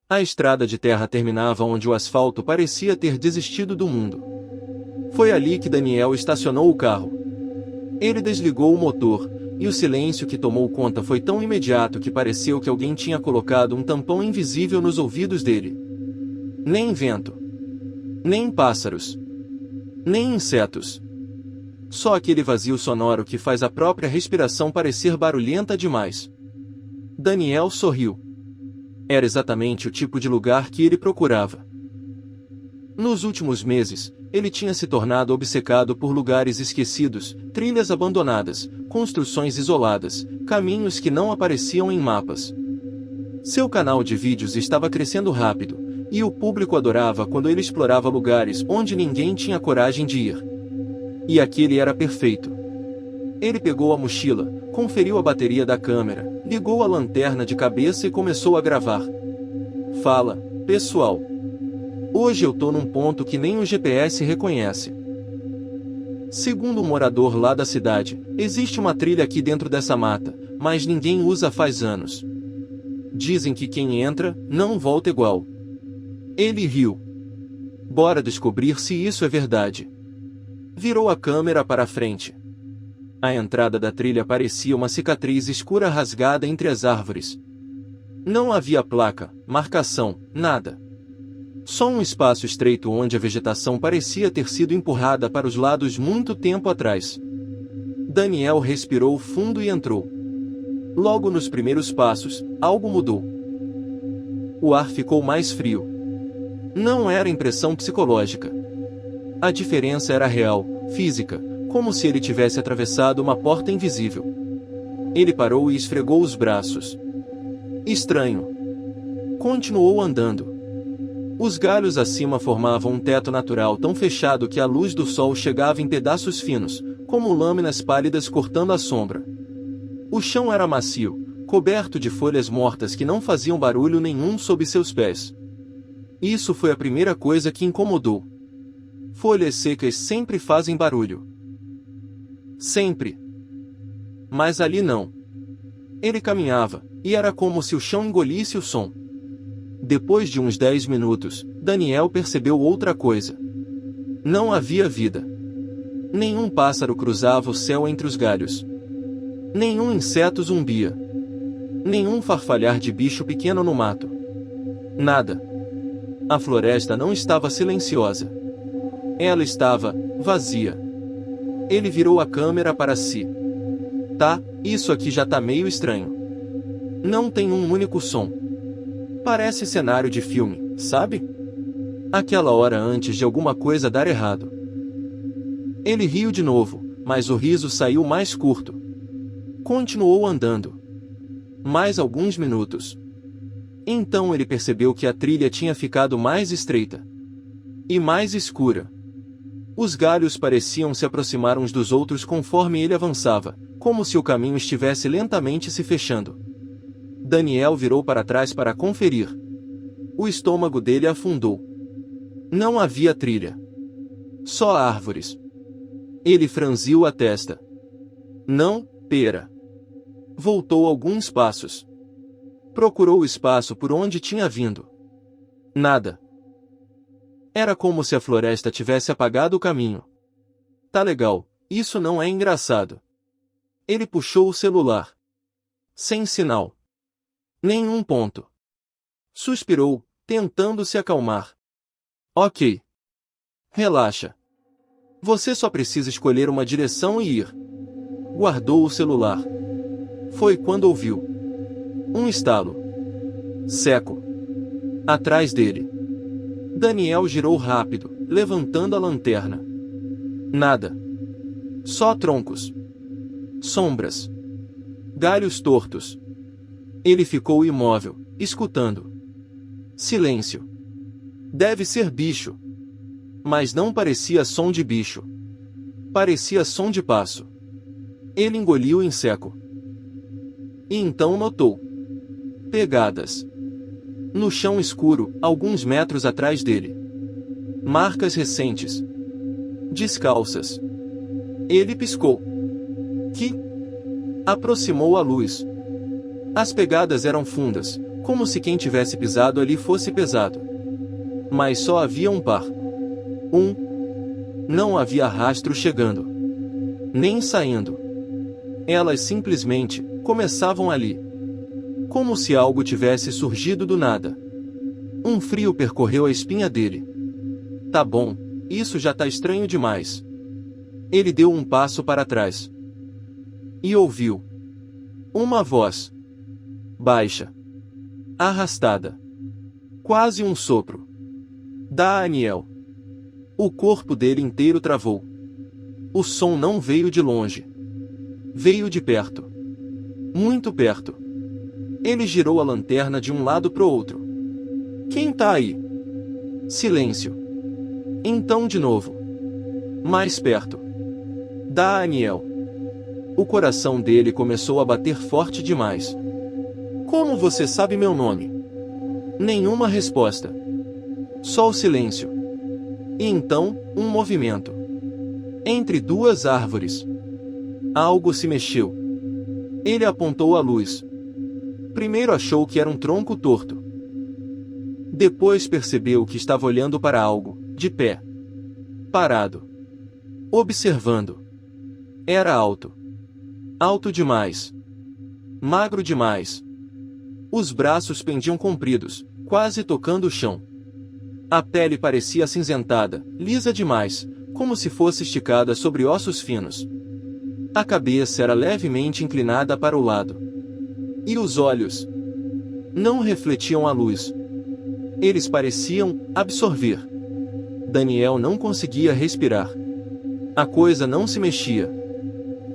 A estrada de terra terminava onde o asfalto parecia ter desistido do mundo. Foi ali que Daniel estacionou o carro. Ele desligou o motor, e o silêncio que tomou conta foi tão imediato que pareceu que alguém tinha colocado um tampão invisível nos ouvidos dele. Nem vento. Nem pássaros. Nem insetos. Só aquele vazio sonoro que faz a própria respiração parecer barulhenta demais. Daniel sorriu. Era exatamente o tipo de lugar que ele procurava. Nos últimos meses, ele tinha se tornado obcecado por lugares esquecidos, trilhas abandonadas, construções isoladas, caminhos que não apareciam em mapas. Seu canal de vídeos estava crescendo rápido, e o público adorava quando ele explorava lugares onde ninguém tinha coragem de ir. E aquele era perfeito. Ele pegou a mochila, conferiu a bateria da câmera, ligou a lanterna de cabeça e começou a gravar. Fala, pessoal. Hoje eu tô num ponto que nem o GPS reconhece. Segundo um morador lá da cidade, existe uma trilha aqui dentro dessa mata, mas ninguém usa faz anos. Dizem que quem entra, não volta igual. Ele riu. Bora descobrir se isso é verdade. Virou a câmera para a frente. A entrada da trilha parecia uma cicatriz escura rasgada entre as árvores. Não havia placa, marcação, nada. Só um espaço estreito onde a vegetação parecia ter sido empurrada para os lados muito tempo atrás. Daniel respirou fundo e entrou. Logo nos primeiros passos, algo mudou. O ar ficou mais frio. Não era impressão psicológica. A diferença era real, física, como se ele tivesse atravessado uma porta invisível. Ele parou e esfregou os braços. Estranho. Continuou andando. Os galhos acima formavam um teto natural tão fechado que a luz do sol chegava em pedaços finos, como lâminas pálidas cortando a sombra. O chão era macio, coberto de folhas mortas que não faziam barulho nenhum sob seus pés. Isso foi a primeira coisa que incomodou. Folhas secas sempre fazem barulho. Sempre. Mas ali não. Ele caminhava, e era como se o chão engolisse o som. Depois de uns 10 minutos, Daniel percebeu outra coisa. Não havia vida. Nenhum pássaro cruzava o céu entre os galhos. Nenhum inseto zumbia. Nenhum farfalhar de bicho pequeno no mato. Nada. A floresta não estava silenciosa. Ela estava vazia. Ele virou a câmera para si. Tá, isso aqui já tá meio estranho. Não tem um único som. Parece cenário de filme, sabe? Aquela hora antes de alguma coisa dar errado. Ele riu de novo, mas o riso saiu mais curto. Continuou andando. Mais alguns minutos. Então ele percebeu que a trilha tinha ficado mais estreita. E mais escura. Os galhos pareciam se aproximar uns dos outros conforme ele avançava, como se o caminho estivesse lentamente se fechando. Daniel virou para trás para conferir. O estômago dele afundou. Não havia trilha. Só árvores. Ele franziu a testa. Não, pera. Voltou alguns passos. Procurou o espaço por onde tinha vindo. Nada. Era como se a floresta tivesse apagado o caminho. Tá legal, isso não é engraçado. Ele puxou o celular. Sem sinal. Nenhum ponto. Suspirou, tentando se acalmar. Ok. Relaxa. Você só precisa escolher uma direção e ir. Guardou o celular. Foi quando ouviu um estalo. Seco. Atrás dele. Daniel girou rápido, levantando a lanterna. Nada. Só troncos. Sombras. Galhos tortos. Ele ficou imóvel, escutando. Silêncio. Deve ser bicho. Mas não parecia som de bicho. Parecia som de passo. Ele engoliu em seco. E então notou pegadas. No chão escuro, alguns metros atrás dele. Marcas recentes. Descalças. Ele piscou. Que? Aproximou a luz. As pegadas eram fundas, como se quem tivesse pisado ali fosse pesado. Mas só havia um par. Não havia rastro chegando, nem saindo. Elas simplesmente começavam ali, como se algo tivesse surgido do nada. Um frio percorreu a espinha dele. Tá bom, isso já tá estranho demais. Ele deu um passo para trás. E ouviu uma voz baixa, arrastada, quase um sopro. Daniel. O corpo dele inteiro travou. O som não veio de longe. Veio de perto. Muito perto. Ele girou a lanterna de um lado pro outro. Quem tá aí? Silêncio. Então de novo. Mais perto. Daniel. O coração dele começou a bater forte demais. Como você sabe meu nome? Nenhuma resposta. Só o silêncio. E então, um movimento. Entre duas árvores. Algo se mexeu. Ele apontou a luz. Primeiro achou que era um tronco torto. Depois percebeu que estava olhando para algo, de pé. Parado. Observando. Era alto. Alto demais. Magro demais. Os braços pendiam compridos, quase tocando o chão. A pele parecia acinzentada, lisa demais, como se fosse esticada sobre ossos finos. A cabeça era levemente inclinada para o lado. E os olhos não refletiam a luz. Eles pareciam absorver. Daniel não conseguia respirar. A coisa não se mexia.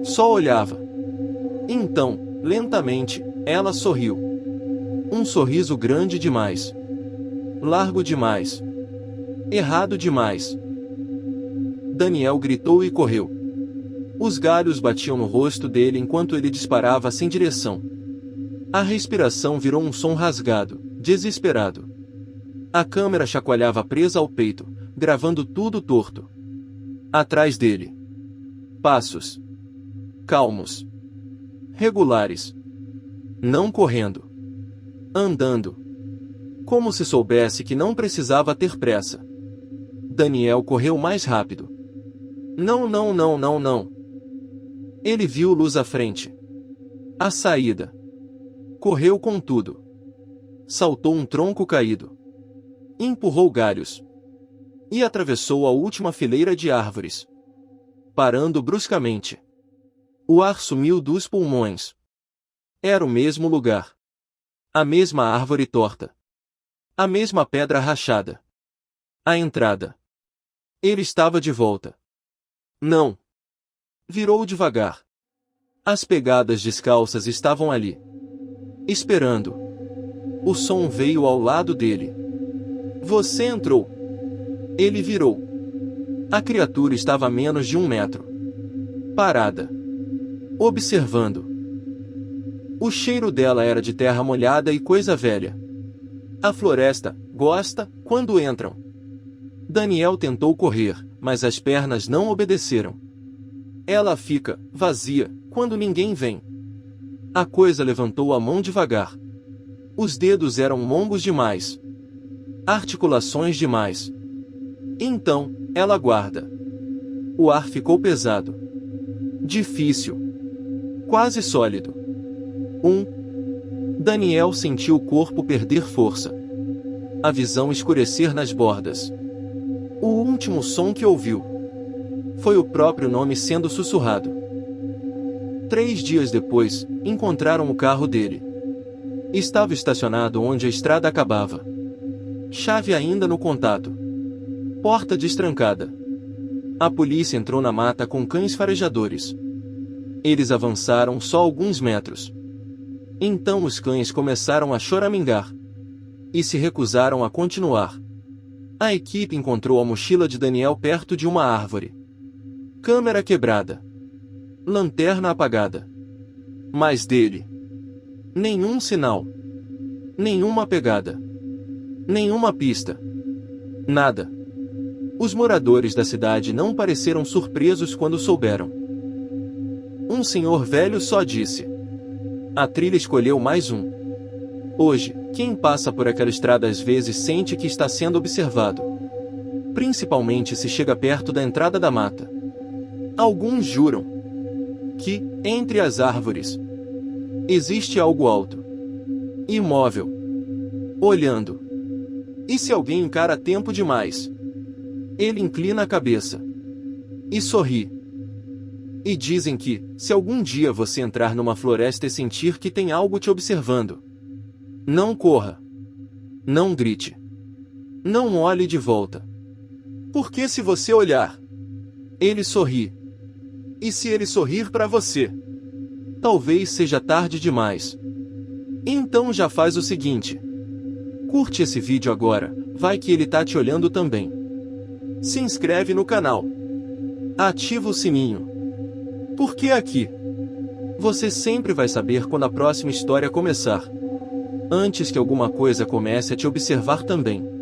Só olhava. Então, lentamente, ela sorriu. Um sorriso grande demais. Largo demais. Errado demais. Daniel gritou e correu. Os galhos batiam no rosto dele enquanto ele disparava sem direção. A respiração virou um som rasgado, desesperado. A câmera chacoalhava presa ao peito, gravando tudo torto. Atrás dele. Passos. Calmos. Regulares. Não correndo. Andando. Como se soubesse que não precisava ter pressa. Daniel correu mais rápido. Não. Ele viu luz à frente. A saída. Correu com tudo. Saltou um tronco caído. Empurrou galhos. E atravessou a última fileira de árvores. Parando bruscamente. O ar sumiu dos pulmões. Era o mesmo lugar. A mesma árvore torta. A mesma pedra rachada. A entrada. Ele estava de volta. Não. Virou devagar. As pegadas descalças estavam ali. Esperando. O som veio ao lado dele. Você entrou. Ele virou. A criatura estava a menos de 1 metro. Parada. Observando. O cheiro dela era de terra molhada e coisa velha. A floresta gosta quando entram. Daniel tentou correr, mas as pernas não obedeceram. Ela fica vazia quando ninguém vem. A coisa levantou a mão devagar. Os dedos eram longos demais. Articulações demais. Então, ela guarda. O ar ficou pesado. Difícil. Quase sólido. Daniel sentiu o corpo perder força. A visão escurecer nas bordas. O último som que ouviu foi o próprio nome sendo sussurrado. 3 dias depois, encontraram o carro dele. Estava estacionado onde a estrada acabava. Chave ainda no contato. Porta destrancada. A polícia entrou na mata com cães farejadores. Eles avançaram só alguns metros. Então os cães começaram a choramingar. E se recusaram a continuar. A equipe encontrou a mochila de Daniel perto de uma árvore. Câmera quebrada. Lanterna apagada. Mas dele. Nenhum sinal. Nenhuma pegada. Nenhuma pista. Nada. Os moradores da cidade não pareceram surpresos quando souberam. Um senhor velho só disse. A trilha escolheu mais um. Hoje, quem passa por aquela estrada às vezes sente que está sendo observado. Principalmente se chega perto da entrada da mata. Alguns juram que, entre as árvores, existe algo alto, imóvel, olhando. E se alguém encara tempo demais, ele inclina a cabeça e sorri. E dizem que, se algum dia você entrar numa floresta e sentir que tem algo te observando, não corra, não grite, não olhe de volta. Porque se você olhar, ele sorri. E se ele sorrir para você, talvez seja tarde demais. Então já faz o seguinte: curte esse vídeo agora, vai que ele tá te olhando também. Se inscreve no canal. Ativa o sininho. Porque aqui, você sempre vai saber quando a próxima história começar. Antes que alguma coisa comece a te observar também.